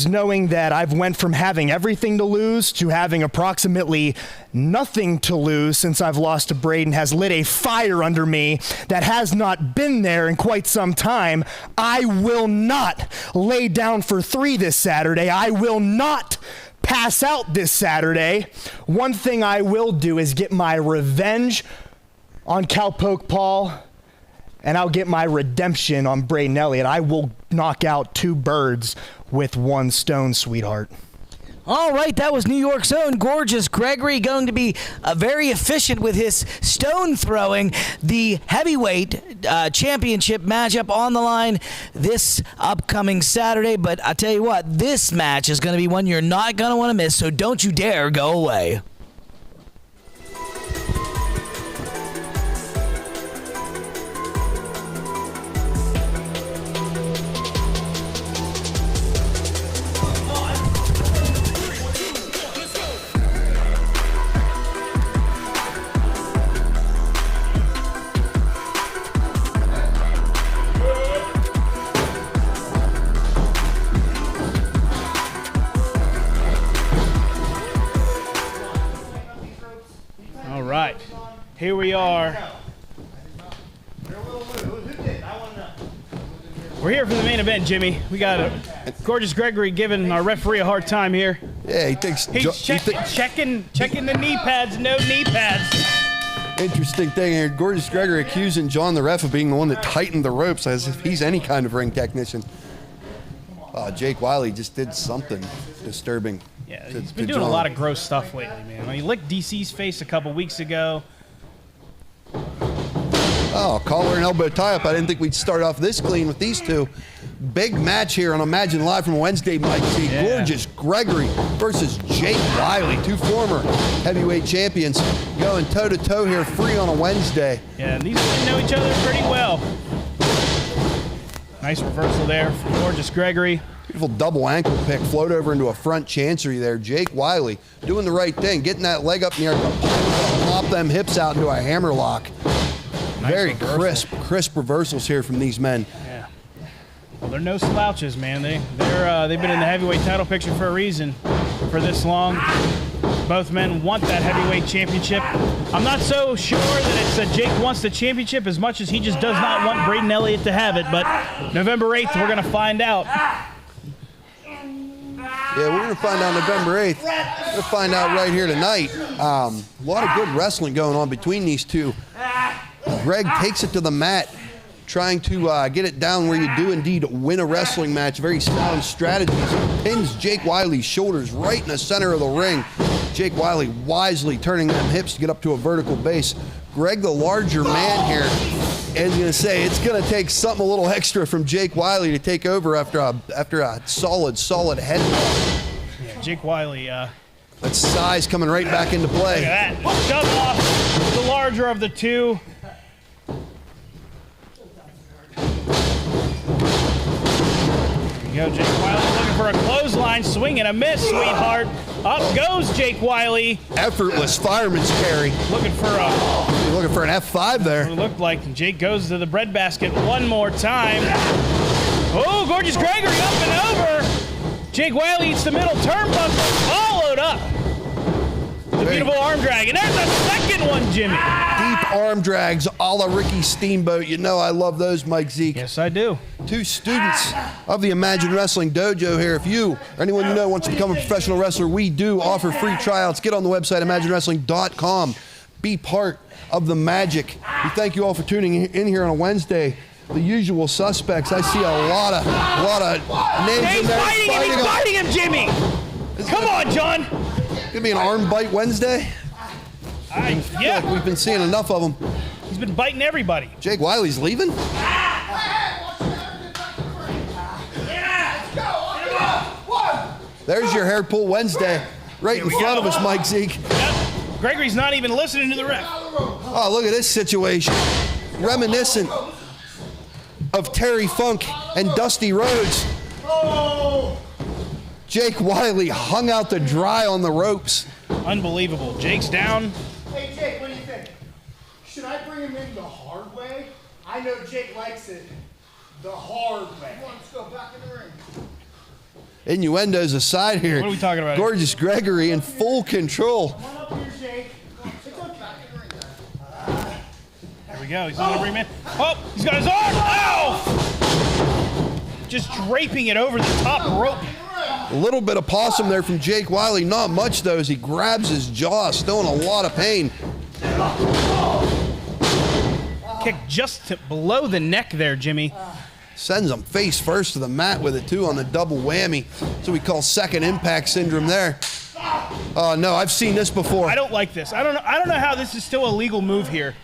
Speaker 13: knowing that I've went from having everything to lose to having approximately nothing to lose since I've lost to Braden, has lit a fire under me that has not been there in quite some time. I will not lay down for 3 this Saturday. I will not pass out this Saturday. One thing I will do is get my revenge on Cowpoke Paul, and I'll get my redemption on Braden Elliott. I will knock out 2 birds with 1 stone, sweetheart.
Speaker 3: All right, that was New York's own Gorgeous Gregory, going to be very efficient with his stone throwing. The heavyweight championship matchup on the line this upcoming Saturday. But I tell you what, this match is going to be one you're not going to want to miss, so don't you dare go away.
Speaker 4: Here we are. We're here for the main event, Jimmy. We got Gorgeous Gregory giving our referee a hard time here.
Speaker 5: Yeah, he thinks
Speaker 4: he's checking the knee pads. No knee pads.
Speaker 5: Interesting thing here. Gorgeous Gregory accusing John the ref of being the one that tightened the ropes, as if he's any kind of ring technician. Jake Wiley just did something disturbing.
Speaker 4: Yeah, he's been doing a lot of gross stuff lately, man. He licked DC's face a couple weeks ago.
Speaker 5: Oh, collar and elbow tie-up. I didn't think we'd start off this clean with these two. Big match here on Imagine Live from Wednesday, Mike C. Yeah. Gorgeous Gregory versus Jake Wiley, 2 former heavyweight champions going toe-to-toe here, free on a Wednesday.
Speaker 4: Yeah, and these two know each other pretty well. Nice reversal there from Gorgeous Gregory.
Speaker 5: Beautiful double ankle pick, float over into a front chancery there. Jake Wiley doing the right thing, getting that leg up in the air, pop them hips out into a hammerlock. Nice very reversal. crisp reversals here from these men.
Speaker 4: Yeah. Well, they're no slouches, man. They've been in the heavyweight title picture for a reason for this long. Both men want that heavyweight championship. I'm not so sure that it's Jake wants the championship as much as he just does not want Braden Elliott to have it. But November 8th, we're going to find out.
Speaker 5: Yeah, we're going to find out November 8th. We're going to find out right here tonight. A lot of good wrestling going on between these two. Greg takes it to the mat, trying to get it down where you do indeed win a wrestling match. Very sound strategies. Pins Jake Wiley's shoulders right in the center of the ring. Jake Wiley wisely turning them hips to get up to a vertical base. Greg, the larger man here, is going to say it's going to take something a little extra from Jake Wiley to take over after a solid headlock.
Speaker 4: Yeah, Jake Wiley.
Speaker 5: That size coming right back into play.
Speaker 4: Look at that. Shove off the larger of the two. There you go, Jake Wiley looking for a clothesline, swing and a miss, sweetheart. Up goes Jake Wiley.
Speaker 5: Effortless fireman's carry.
Speaker 4: Looking for
Speaker 5: an F5 there.
Speaker 4: It looked like Jake goes to the breadbasket one more time. Oh, Gorgeous Gregory up and over. Jake Wiley eats the middle turnbuckle, followed up. The beautiful arm drag, and there's a second one, Jimmy.
Speaker 5: Deep arm drags a la Ricky Steamboat. You know I love those, Mike Zeke.
Speaker 4: Yes, I do.
Speaker 5: 2 students of the Imagine Wrestling Dojo here. If you or anyone you know wants to become a professional wrestler, we do offer free tryouts. Get on the website, imaginewrestling.com. Be part of the magic. We thank you all for tuning in here on a Wednesday. The usual suspects. I see a lot of names in there.
Speaker 4: He's fighting him, Jimmy. Come on, John.
Speaker 5: Gonna be an arm bite Wednesday. I feel like we've been seeing enough of him.
Speaker 4: He's been biting everybody.
Speaker 5: Jake Wiley's leaving? There's your hair pull Wednesday, right in front of us, Mike Zeke.
Speaker 4: Yep. Gregory's not even listening to the ref.
Speaker 5: Oh, look at this situation. Reminiscent of Terry Funk and Dusty Rhodes. Jake Wiley hung out to dry on the ropes.
Speaker 4: Unbelievable. Jake's down.
Speaker 13: Hey, Jake, what do you think? Should I bring him in the hard way? I know Jake likes it the hard way. Come on, let's go back in the ring.
Speaker 5: Innuendos aside here.
Speaker 4: What are we talking about?
Speaker 5: Gorgeous Gregory in full control.
Speaker 13: Come on up here, Jake. It's okay. Back in the ring.
Speaker 4: There we go. He's on the ring, man. Oh, he's got his arm. Ow! Just draping it over the top rope.
Speaker 5: A little bit of possum there from Jake Wiley. Not much, though, as he grabs his jaw, still in a lot of pain.
Speaker 4: Kick just below the neck there, Jimmy.
Speaker 5: Sends him face first to the mat with it, too, on the double whammy. That's what we call second impact syndrome there. Oh, no, I've seen this before.
Speaker 4: I don't like this. I don't know how this is still a legal move here.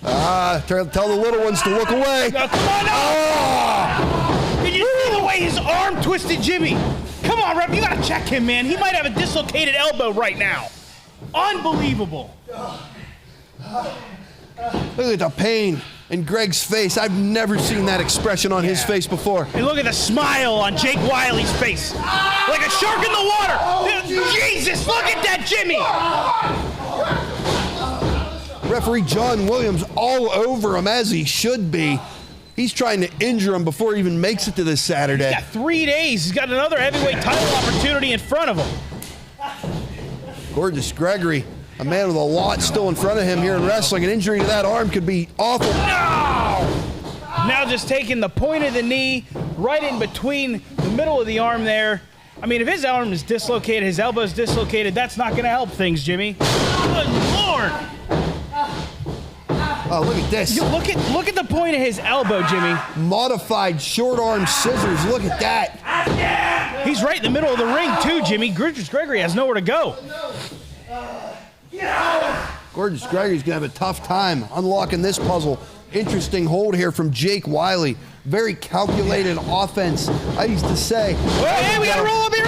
Speaker 5: Tell the little ones to look away.
Speaker 4: No, come on, no! Oh! Did you see the way his arm twisted Jimmy? Come on, ref, you gotta check him, man. He might have a dislocated elbow right now. Unbelievable.
Speaker 5: Look at the pain in Greg's face. I've never seen that expression on his face before.
Speaker 4: And look at the smile on Jake Wiley's face. Like a shark in the water. Jesus, look at that, Jimmy.
Speaker 5: Referee John Williams all over him, as he should be. He's trying to injure him before he even makes it to this Saturday.
Speaker 4: He's got 3 days. He's got another heavyweight title opportunity in front of him.
Speaker 5: Gorgeous Gregory, a man with a lot still in front of him here in wrestling. An injury to that arm could be awful.
Speaker 4: No! Now just taking the point of the knee right in between the middle of the arm there. I mean, if his arm is dislocated, his elbow is dislocated, that's not going to help things, Jimmy. Good Lord!
Speaker 5: Oh, look at this.
Speaker 4: Look at the point of his elbow, Jimmy.
Speaker 5: Modified short arm scissors. Look at that.
Speaker 4: He's right in the middle of the ring, too, Jimmy. Gorgeous Gregory has nowhere to go.
Speaker 5: Gorgeous Gregory's going to have a tough time unlocking this puzzle. Interesting hold here from Jake Wiley. Very calculated offense. I used to say.
Speaker 4: Hey, we got to roll up here.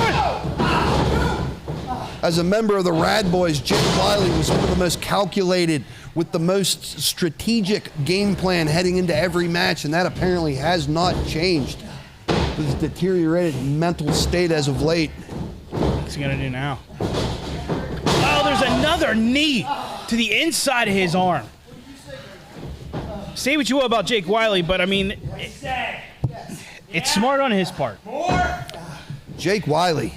Speaker 5: As a member of the Rad Boys, Jake Wiley was one of the most calculated, with the most strategic game plan heading into every match, and that apparently has not changed. His deteriorated mental state as of late.
Speaker 4: What's he gonna do now? Oh, there's another knee to the inside of his arm. Say what you will about Jake Wiley, but I mean, it's smart on his part.
Speaker 5: Jake Wiley.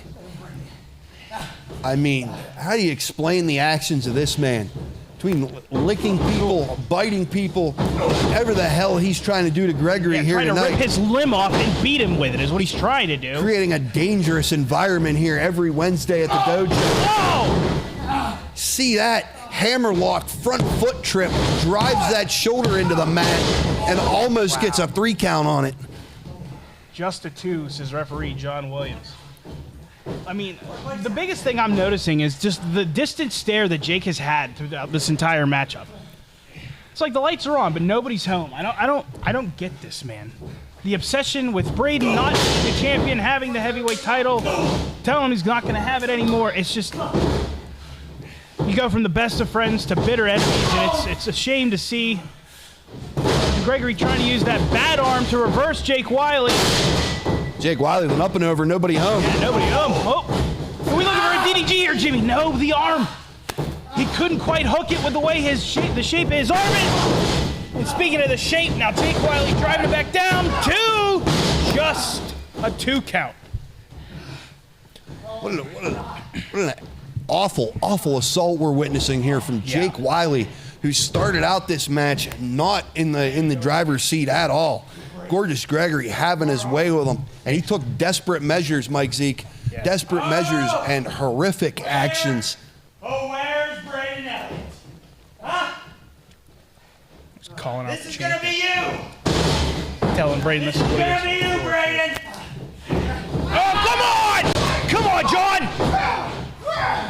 Speaker 5: I mean, how do you explain the actions of this man? Between licking people, biting people, whatever the hell he's trying to do to Gregory here tonight.
Speaker 4: Trying to rip his limb off and beat him with it is what he's trying to do.
Speaker 5: Creating a dangerous environment here every Wednesday at the dojo.
Speaker 4: Oh!
Speaker 5: See that? Hammerlock front foot trip, drives that shoulder into the mat, and almost gets a 3 count on it.
Speaker 4: Just a 2, says referee John Williams. I mean, the biggest thing I'm noticing is just the distant stare that Jake has had throughout this entire matchup. It's like the lights are on, but nobody's home. I don't get this, man. The obsession with Braden not being the champion, having the heavyweight title, telling him he's not going to have it anymore. It's just, you go from the best of friends to bitter enemies, and it's a shame to see Gregory trying to use that bad arm to reverse Jake Wiley.
Speaker 5: Jake Wiley went up and over, nobody home.
Speaker 4: Yeah, nobody home. Oh, are we looking for a DDG here, Jimmy? No, the arm. He couldn't quite hook it with the way the shape of his arm is. And speaking of the shape, now Jake Wiley driving it back down. 2, just a 2 count.
Speaker 5: What an awful assault we're witnessing here from Jake Wiley, who started out this match not in the driver's seat at all. Gorgeous Gregory having his way with him, and he took desperate measures, Mike Zeke. Yeah. Desperate measures and horrific actions.
Speaker 1: Oh, where's Braden Elliott? Huh?
Speaker 4: Just calling out
Speaker 1: this is gonna be you.
Speaker 4: Telling Braden this is what
Speaker 1: gonna be you, Braden.
Speaker 4: Oh, come on! Come on, John!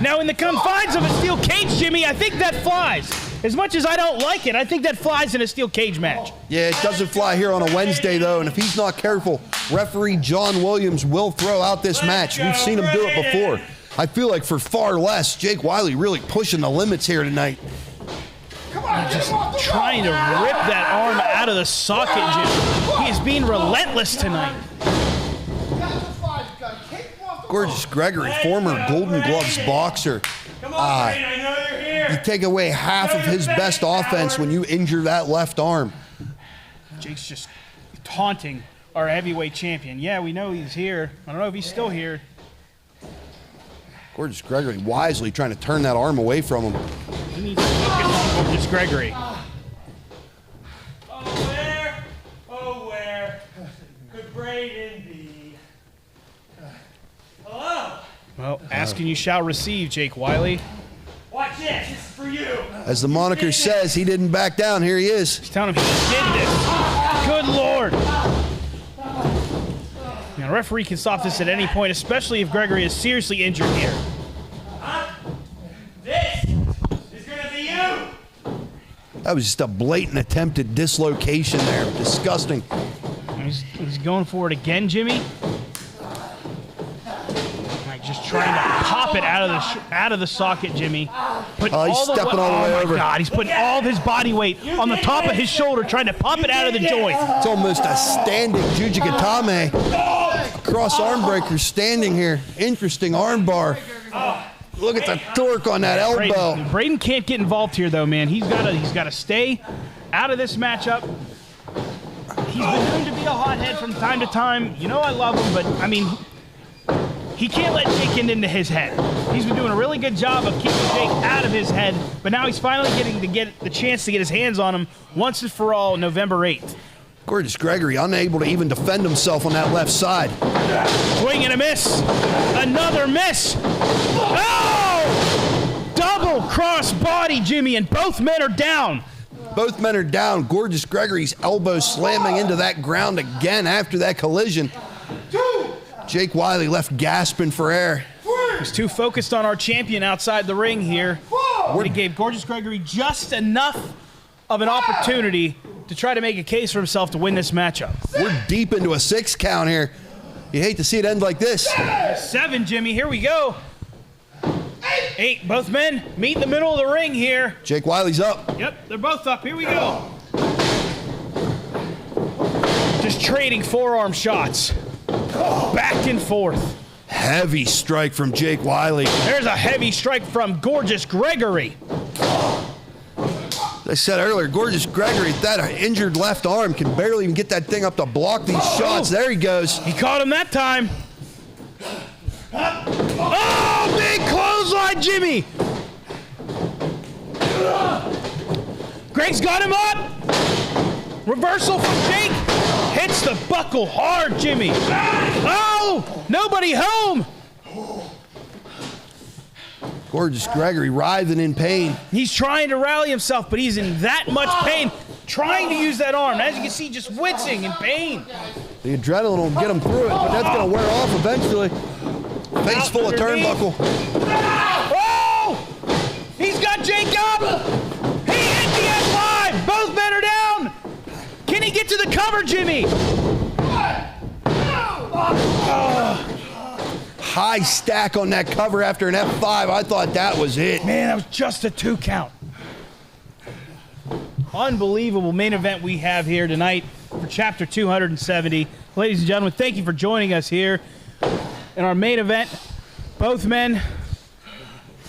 Speaker 4: Now, in the confines of a steel cage, Jimmy, I think that flies. As much as I don't like it, I think that flies in a steel cage match.
Speaker 5: Yeah, it doesn't fly here on a Wednesday, though, and if he's not careful, referee John Williams will throw out this match. We've seen him do it before. I feel like for far less, Jake Wiley really pushing the limits here tonight.
Speaker 4: Just trying to rip that arm out of the socket, Jim. He is being relentless tonight.
Speaker 5: Gorgeous Gregory, former Golden Gloves boxer. You take away half of his best offense when you injure that left arm.
Speaker 4: Jake's just taunting our heavyweight champion. Yeah, we know he's here. I don't know if he's still here.
Speaker 5: Gorgeous Gregory wisely trying to turn that arm away from him.
Speaker 4: He needs to focus on Gorgeous Gregory.
Speaker 1: Oh, where could Braden be? Hello?
Speaker 4: Well, asking you shall receive, Jake Wiley.
Speaker 1: Watch this. This is for you.
Speaker 5: As the moniker says, he didn't back down. Here he is.
Speaker 4: He's telling him he did this. Good Lord. Now, the referee can stop this at any point, especially if Gregory is seriously injured here.
Speaker 1: This is going to be you.
Speaker 5: That was just a blatant attempt at dislocation there. Disgusting.
Speaker 4: He's going for it again, Jimmy. Like just trying to pop it out of the socket, Jimmy.
Speaker 5: He's stepping all the way over.
Speaker 4: Oh my God, he's putting all of his body weight on the top of his shoulder, trying to pop it out of the joint.
Speaker 5: It's almost a standing Jujigatame. Cross arm breaker standing here. Interesting arm bar. Look at the torque on that elbow.
Speaker 4: Braden can't get involved here, though, man. He's got to stay out of this matchup. He's been known to be a hothead from time to time. You know I love him, but, I mean, he can't let Jake get into his head. He's been doing a really good job of keeping Jake out of his head, but now he's finally getting to get the chance to get his hands on him once and for all November 8th.
Speaker 5: Gorgeous Gregory unable to even defend himself on that left side.
Speaker 4: Swing and a miss. Another miss. Oh! Double cross body, Jimmy, and both men are down.
Speaker 5: Both men are down. Gorgeous Gregory's elbow slamming into that ground again after that collision. Jake Wiley left gasping for air.
Speaker 4: He's too focused on our champion outside the ring here. He gave Gorgeous Gregory just enough of an opportunity to try to make a case for himself to win this matchup.
Speaker 5: We're deep into a 6 count here. You hate to see it end like this.
Speaker 4: 7, Jimmy. Here we go. 8. Both men meet in the middle of the ring here.
Speaker 5: Jake Wiley's up.
Speaker 4: Yep, they're both up. Here we go. Just trading forearm shots. Back and forth.
Speaker 5: Heavy strike from Jake Wiley.
Speaker 4: There's a heavy strike from Gorgeous Gregory.
Speaker 5: As I said earlier, Gorgeous Gregory, that injured left arm, can barely even get that thing up to block these shots. There he goes.
Speaker 4: He caught him that time. Oh, big clothesline, Jimmy. Greg's got him up. Reversal from Jake. Hits the buckle hard, Jimmy. Oh, nobody home.
Speaker 5: Gorgeous Gregory writhing in pain.
Speaker 4: He's trying to rally himself, but he's in that much pain, trying to use that arm. As you can see, just wincing in pain.
Speaker 5: The adrenaline will get him through it, but that's going to wear off eventually. Face full of turnbuckle.
Speaker 4: Oh! He's got Jake up! He hit the F5! Both men are down! Can he get to the cover, Jimmy?
Speaker 5: High stack on that cover after an F5. I thought that was it.
Speaker 4: Man, that was just a 2 count. Unbelievable main event we have here tonight for Chapter 270. Ladies and gentlemen, thank you for joining us here in our main event. Both men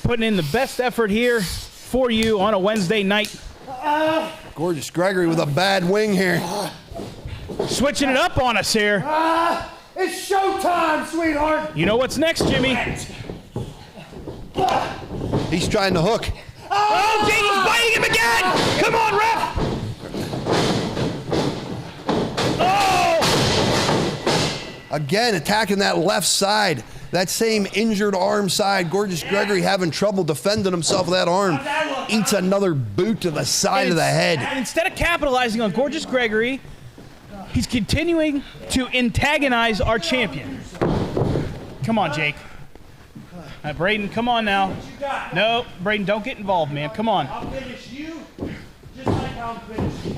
Speaker 4: putting in the best effort here for you on a Wednesday night.
Speaker 5: Gorgeous Gregory with a bad wing here.
Speaker 4: Switching it up on us here.
Speaker 1: It's showtime, sweetheart.
Speaker 4: You know what's next, Jimmy?
Speaker 5: He's trying to hook.
Speaker 4: Oh, Jakey's biting him again! Come on, ref! Oh!
Speaker 5: Again, attacking that left side. That same injured arm side. Gorgeous Gregory having trouble defending himself with that arm. Eats another boot to the side of the head.
Speaker 4: Instead of capitalizing on Gorgeous Gregory, he's continuing to antagonize our champion. Come on, Jake. right, Braden, come on now. No, Braden, don't get involved, man. Come on.
Speaker 1: I'll finish you just like I'll finish you.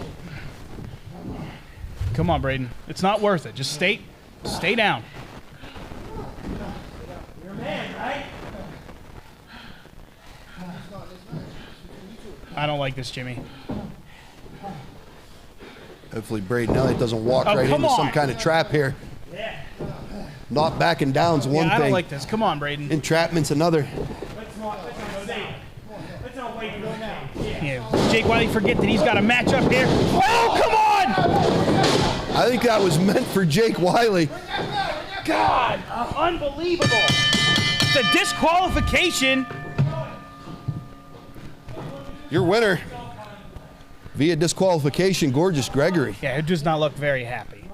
Speaker 4: Come on, Braden. It's not worth it. Just stay down.
Speaker 1: You're a man, right?
Speaker 4: I don't like this, Jimmy.
Speaker 5: Hopefully Braden Elliott doesn't walk
Speaker 4: Oh,
Speaker 5: right
Speaker 4: come
Speaker 5: into some
Speaker 4: on.
Speaker 5: kind of trap here.
Speaker 1: Yeah.
Speaker 5: Not backing down's one
Speaker 4: Yeah, I
Speaker 5: thing.
Speaker 4: don't like this. Come on, Braden.
Speaker 5: Entrapment's another.
Speaker 1: Let's not wait for now.
Speaker 4: Yeah. Jake Wiley, forget that he's got a match up here. Oh, come on!
Speaker 5: I think that was meant for Jake Wiley.
Speaker 4: God, unbelievable. It's a disqualification.
Speaker 5: Your winner via disqualification, Gorgeous Gregory.
Speaker 4: Yeah, it does not look very happy.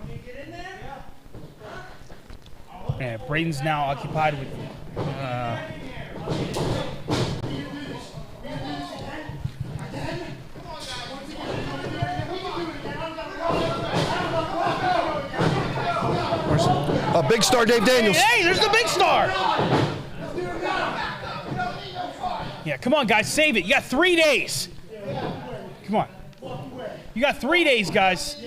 Speaker 4: Yeah, Braden's now occupied with.
Speaker 5: Big Star Dave Daniels.
Speaker 4: Hey, there's the Big Star. Yeah, come on, guys, save it. You got 3 days. Come on. You got 3 days, guys.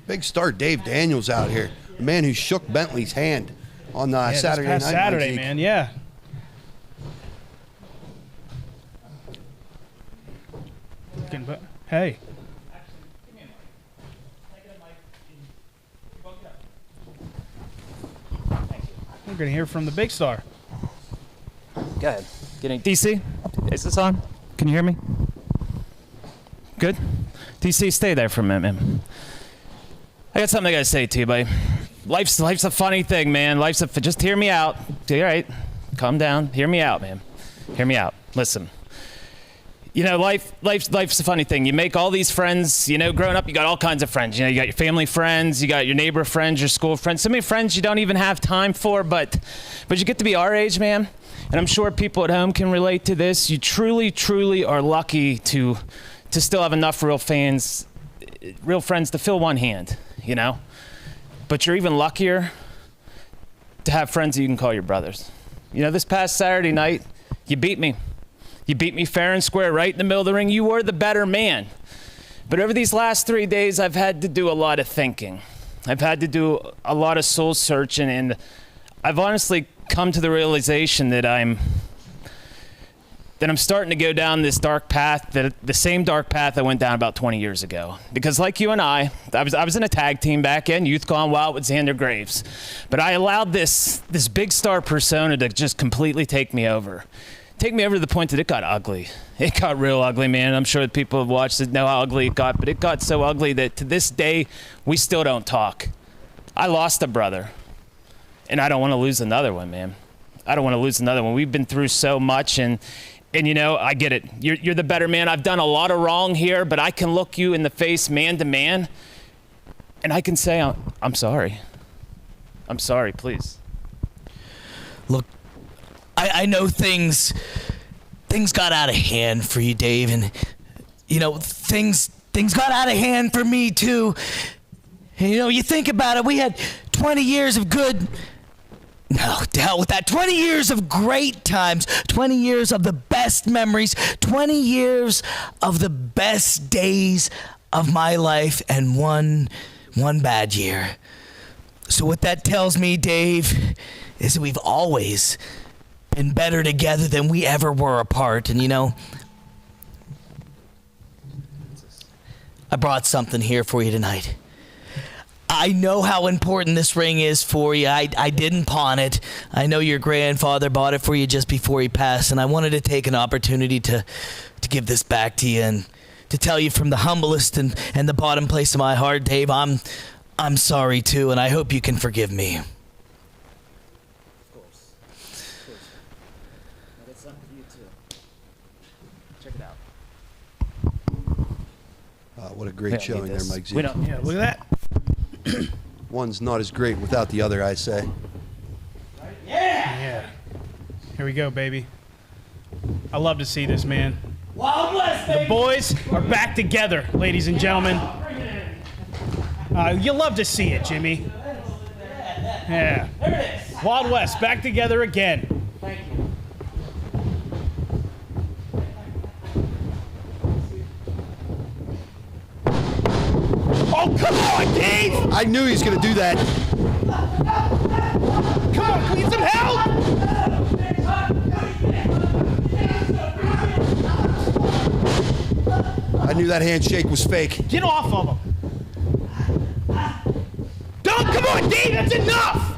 Speaker 5: Big Star Dave Daniels out here. The man who shook Bentley's hand on Saturday night.
Speaker 4: Saturday, man, yeah. Hey. We're going to hear from the Big Star.
Speaker 14: Go ahead. DC, is this on? Can you hear me? Good? DC, stay there for a minute, man. I got something I got to say to you, buddy. Life's a funny thing, man. Just hear me out. All right. Calm down. Hear me out, man. Hear me out. Listen. You know, life's a funny thing. You make all these friends, you know, growing up, you got all kinds of friends. You know, you got your family friends, you got your neighbor friends, your school friends, so many friends you don't even have time for, but you get to be our age, man. And I'm sure people at home can relate to this. You truly, truly are lucky to still have enough real friends to fill one hand, you know? But you're even luckier to have friends that you can call your brothers. You know, this past Saturday night, you beat me. You beat me fair and square, right in the middle of the ring. You were the better man. But over these last 3 days, I've had to do a lot of thinking. I've had to do a lot of soul searching, and I've honestly come to the realization that I'm starting to go down this dark path, the same dark path I went down about 20 years ago. Because like you and I was in a tag team back in Youth Gone Wild with Xander Graves. But I allowed this Big Star persona to just completely take me over to the point that it got ugly. It got real ugly, man. I'm sure that people have watched it know how ugly it got, but it got so ugly that to this day, we still don't talk. I lost a brother, and I don't want to lose another one, man. I don't want to lose another one. We've been through so much, and you know, I get it. You're the better man. I've done a lot of wrong here, but I can look you in the face man to man, and I can say, I'm sorry. I'm sorry, please.
Speaker 3: Look, I know things got out of hand for you, Dave, and you know things got out of hand for me too. And, you know, you think about it, we had 20 years of good. No, to hell with that. 20 years of great times, 20 years of the best memories, 20 years of the best days of my life, and one bad year. So what that tells me, Dave, is that we've always been better together than we ever were apart. And you know, I brought something here for you tonight. I know how important this ring is for you. I didn't pawn it. I know your grandfather bought it for you just before he passed, and I wanted to take an opportunity to give this back to you and to tell you from the humblest and the bottom place of my heart, Dave, I'm sorry too, and I hope you can forgive me.
Speaker 5: What a great showing there, Mike Z.
Speaker 4: Yeah, look at that.
Speaker 5: One's not as great without the other, I say.
Speaker 4: Yeah. Here we go, baby. I love to see this, man.
Speaker 1: Wild West, baby.
Speaker 4: The boys are back together, ladies and gentlemen. You love to see it, Jimmy. Yeah. Wild West back together again.
Speaker 1: Thank you.
Speaker 13: Come on, Dave!
Speaker 5: I knew he was going to do that.
Speaker 13: Come on, need some help!
Speaker 5: I knew that handshake was fake.
Speaker 4: Get off of him.
Speaker 13: Don't, come on, Dave, that's enough!